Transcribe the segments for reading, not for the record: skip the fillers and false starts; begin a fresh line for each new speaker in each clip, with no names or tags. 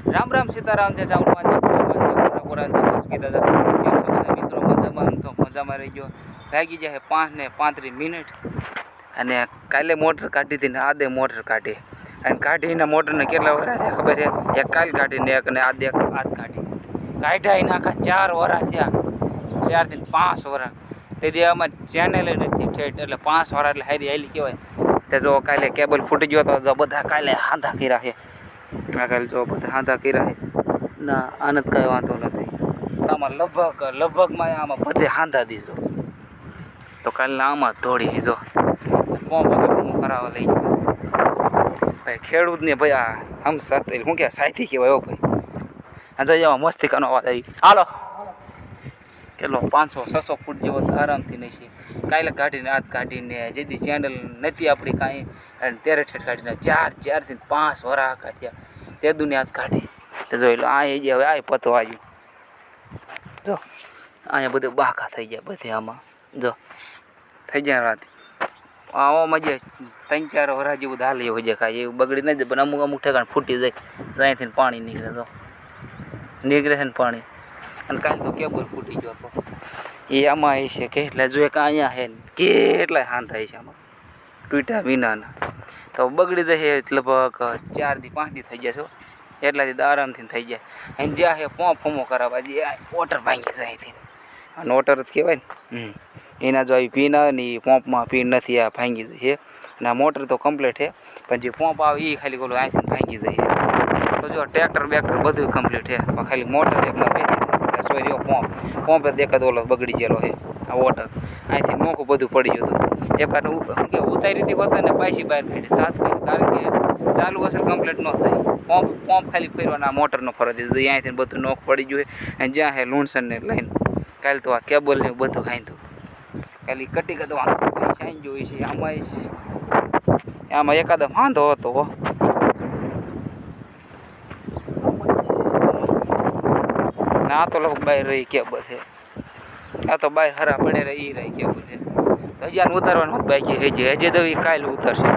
રામ રામ સીતારામ જય મિત્રો મજામાં તો મજામાં રહી ગયો. લાગી જાય 5:35 અને કાલે મોટર કાઢી હતી ને આદે મોટર કાઢી અને કાઢીને મોટરને કેટલા વરા છે ખબર છે? એક કાલ કાઢીને એક ને આજ કાઢી કાઢ્યા એને આખા 4 વરા થયા. 4 થી 5 વરા તેથી આમાં ચેનલ નથી ઠેઠ એટલે 5 વરા એટલે હારી હાલી કહેવાય. તે જો કાલે કેબલ ફૂટી ગયો તો જો બધા કાલે હાંધા કર્યા છે. કાલે જો બધા હાંધા કર્યા છે ના આનંદ કાંઈ વાંધો નથી. આમાં લગભગમાં આમાં બધે હાંધા દીધો તો કાલના આમાં ધોડી જો પંપ કરાવવા લઈ ગયો ભાઈ. ખેડૂતને ભાઈ આ હમ સાથે શું કહેવાય સાથી કહેવાય હો ભાઈ. આ જો એમાં મસ્તી કરવાનો અવાજ આવી હાલો કેટલો 500-600 ફૂટ જેવો આરામથી નહીં છે. કાલે કાઢીને આજ કાઢીને જેથી ચેનલ નથી આપણી કાંઈ અને તેરે ઠેઠ કાઢીને 4 થી 5 વરા આખા થયા તે દુનિયા આજ કાઢી તો જોઈ લો. આ જે હવે આ પતો આવ્યું જો અહીંયા બધું બાકા થઈ ગયા બધે આમાં જો થઈ જાય રાતે આવામાં જે 3-4 વરા જેવું હાલે હોય જાય કાંઈ એવું બગડી નથી પણ અમુક ઠેકાણ ફૂટી જાય તો અહીંથી પાણી નીકળે તો નીકળે છે ને પાણી. અને કાલે તો કેબલ ફૂટી ગયો હતો એ આમાં એ છે કે એટલે જો એક અહીંયા છે કેટલાય હાન થાય છે આમાં તૂટ્યા વિનાના તો બગડી જશે લગભગ 4 થી 5 દી થઈ ગયા છો એટલાથી આરામથી થઈ જાય. અને જ્યાં છે પંપ ફમો કરાવવા જે ઓટર ભાંગી જાય અહીંથી અને ઓટર જ કહેવાય ને એના જો આવી પીન આવે ને એ પંપમાં પીન નથી આ ભાંગી જાય અને આ મોટર તો કમ્પ્લીટ છે પણ જે પંપ આવે એ ખાલી બોલો અહીંથી ભાંગી જાય. તો જો ટ્રેક્ટર બેક્ટર બધું કમ્પ્લીટ છે પણ ખાલી મોટર એકમાં બેસી સોરી પંપ જ એકાદ ઓલો બગડી ગયેલો છે આ વોટર અહીંથી નોખું બધું પડી ગયું હતું. એકાદ શું કે ઉતારી હતી હોતા ને પાછી બહાર કાઢી તાત્કાલિક કારણ કે ચાલુ અસર કમ્પ્લીટ ન થાય પંપ ખાલી ફેરવાના મોટરનો ફરજ દીધું અહીંથી બધું નોખ પડી ગયું અને જ્યાં છે લૂણસનને લઈને કાલે તો આ કેબલને બધું ખાઈતું ખાલી કટી કદવા સાઈન જોઈ છે આમાં એકાદ વાંધો હતો આ તો લગભગ બહાર રહી કેબલ છે. આ તો બહાર હરા પડે રહી કેબલ છે હજી આને ઉતારવાનું હોત બાકી હજી તો કાલે ઉતરશે.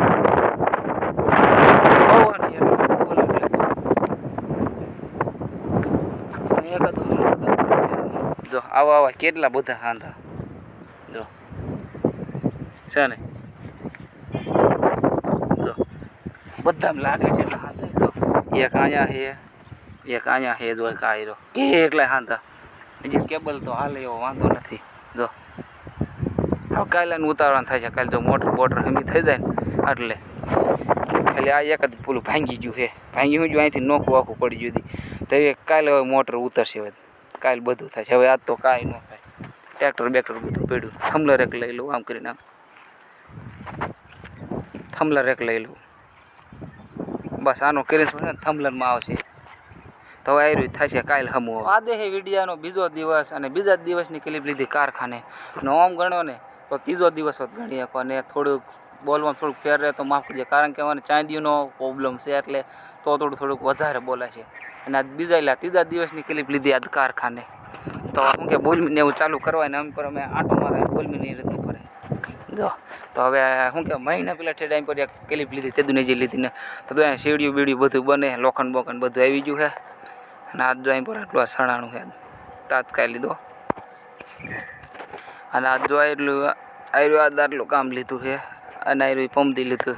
જો આવા કેટલા બધા હાંધા જો છે ને જો બધા લાગે છે એટલા હાંધા જો એક અહીંયા છે એક અહીંયા છે જો કાયરો કેટલાય હાંધા હજી કેબલ તો હાલે એવો વાંધો નથી. જો હવે કાલે ઉતારવાનું થાય છે કાલે જો મોટર હમી થઈ જાય ને એટલે ખાલી આ એક જ પેલું ભાંગી ગયું છે ભાંગી ગયું અહીંથી નોખું આખું પડી ગયું હતી તો હવે કાલે હવે મોટર ઉતરશે હવે કાલે બધું થાય છે. હવે આજ તો કાંઈ ન થાય ટ્રેક્ટર બેક્ટર બધું પડ્યું. થમલર એક લઈ લઉં આમ કરીને થમલર એક લઈ લઉં બસ આનો કરીને થમલરમાં આવશે તો હવે આવી થશે કાલે હમું. આજે છે વિડીયાનો બીજો દિવસ અને બીજા દિવસની ક્લિપ લીધી કારખાને અને ઓમ ગણો ને તો ત્રીજો દિવસ હોત ગણી શકો અને થોડુંક બોલવામાં થોડુંક ફેર રહે તો માફ કરજે કારણ કે મને ચાંદીનો પ્રોબ્લેમ છે એટલે તો થોડુંક વધારે બોલાય છે. અને આજ ત્રીજા દિવસની ક્લિપ લીધી આજ કારખાને તો શું કે બોલમીને એવું ચાલુ કરવાય ને અમે આંટો મારે બોલમીને એ રીતનું ફરે જો તો હવે શું કે મહિના પહેલાં ટાઈમ પર એક ક્લિપ લીધી તે દુનિયા જે લીધી ને તો સીડીયું બીડીયું બધું બને લોખંડ બોખંડ બધું આવી ગયું છે અને આજ જો અહીં પર આટલું સણાણું છે તાત્કાલિક લીધો અને આજ જો એટલું આટલું કામ લીધું છે અને આયરું પંપથી લીધું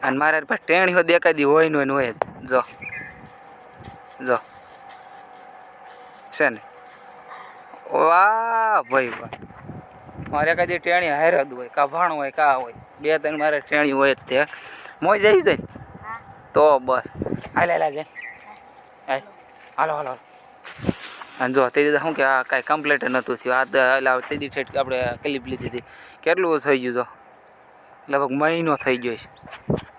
અને મારે પાસે ટેણીઓ દેખાતી હોય ને હોય જો જો છે ને વાહ ભાઈ વાહ મારે કાંઈ ટેણી હારે જ હોય કાભાણું હોય કા હોય 2-3 મારે ટેણી હોય જ તે મોજ આવી જાય તો બસ હાલે જાય હાલો અને જો તે શું કે આ કાંઈ કમ્પ્લેટ નહોતું થયું આ તે દી ઠેઠ આપણે ક્લિપ લીધી હતી કેટલું થઈ ગયું તો લગભગ મહિનો થઈ ગયો છે.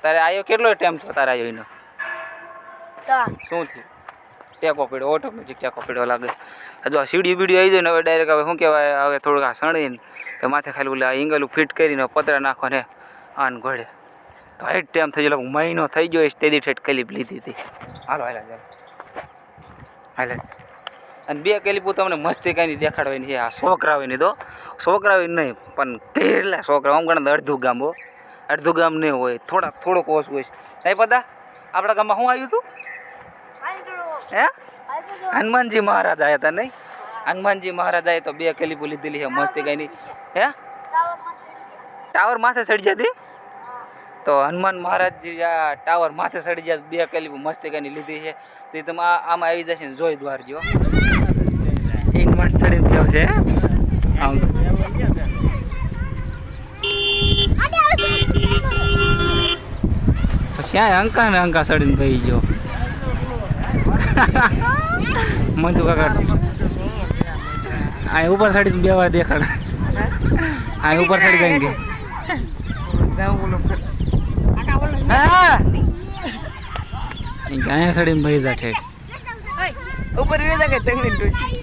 તારે આવ્યો કેટલો ટાઈમ થયો તારે આવ્યો એનો શું થયું ટેકો પડ્યો ઓટોમેટિક ટેકો પડ્યો લાગે. હજુ આ સીડી બીડી આવી જાય ને હવે ડાયરેક્ટ હવે શું કહેવાય હવે થોડુંક આ સણીને માથે ખાલી ઓલા ઇંગલું ફિટ કરીને પતરા નાખો ને આન ઘોડે તો એ ટાઈમ થઈ ગયો લગભગ મહિનો થઈ ગયો તે દી ઠેઠ ક્લિપ લીધી હતી. હાલો હાલે અને 2 ક્લિપો તમને મસ્તી કાંઈ દેખાડવાની છે. આ છોકરાઓની તો છોકરાઓની નહીં પણ કેટલા છોકરા આમ ગણે અડધું ગામ નહીં હોય થોડોક ઓછું હોય છે. નહીં પતા આપણા ગામમાં શું આવ્યું હતું હે હનુમાનજી મહારાજ આવ્યા હતા નહીં? હનુમાનજી મહારાજ આવ્યા તો 2 ક્લિપો લીધેલી છે મસ્તી કઈ હે ટાવર માથે ચડી જતી તો હનુમાન મહારાજજી આ ટાવર માથે ચડી જાય 2 ક્લિપો મસ્તી કઈ લીધી છે તો એ તમે આમાં આવી જશે ને જોઈ દ્વારજો ઇન્વર્ટ ચડીને ગયો છે આમ પછી અંકા ને અંકા ચડીને ભાઈ ગયો મંજુ કાકા આ ઉપર ચડીને 2 વાર દેખાડ આ ઉપર ચડી ગઈ કે હા અહીંયા ચડીને ભાઈ જા ઠેક
ઉપર વેજા કે તંગની ટોચી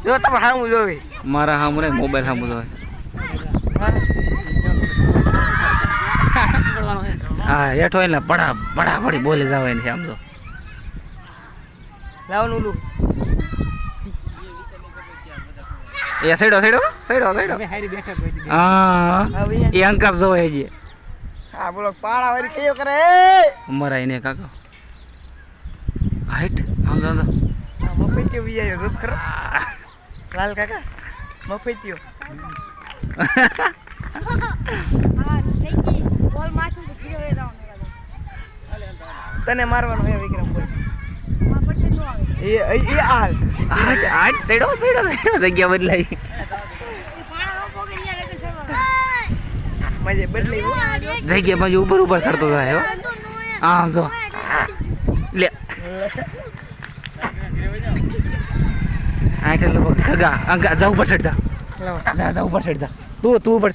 જો તમે હામું જોવી
મારા હામું રે મોબાઈલ હામું જોવે હા હેઠો એટલે બડા બડા બડી બોલે જવાય ને આમ તો
લાવનું ઓલું
એ સાઈડો સાઈડો સાઈડો સાઈડો હા એ અંકસ જોવે છે
હા બોલો પાણા વાળી કયો કરે
મરાય ને કાકા હાઈટ આમ તો
મફતિયો વિજાયો રૂપ ખરો લાલ કાકા મફતિયો તને મારવાનો હે વિક્રમ બોલ એ હાલ
હાઈટ સાઈડો સાઈડો સાઈડો જગ્યા બદલાઈ
મજે બદલાઈ
જગ્યા બાજુ ઉપર ઉપર ચડતો જાય હો આમ જો લે આ એટલે ઠગા અંકા જા ઉપર ચડ જા જા ઉપર ચડ જા તું ઉપર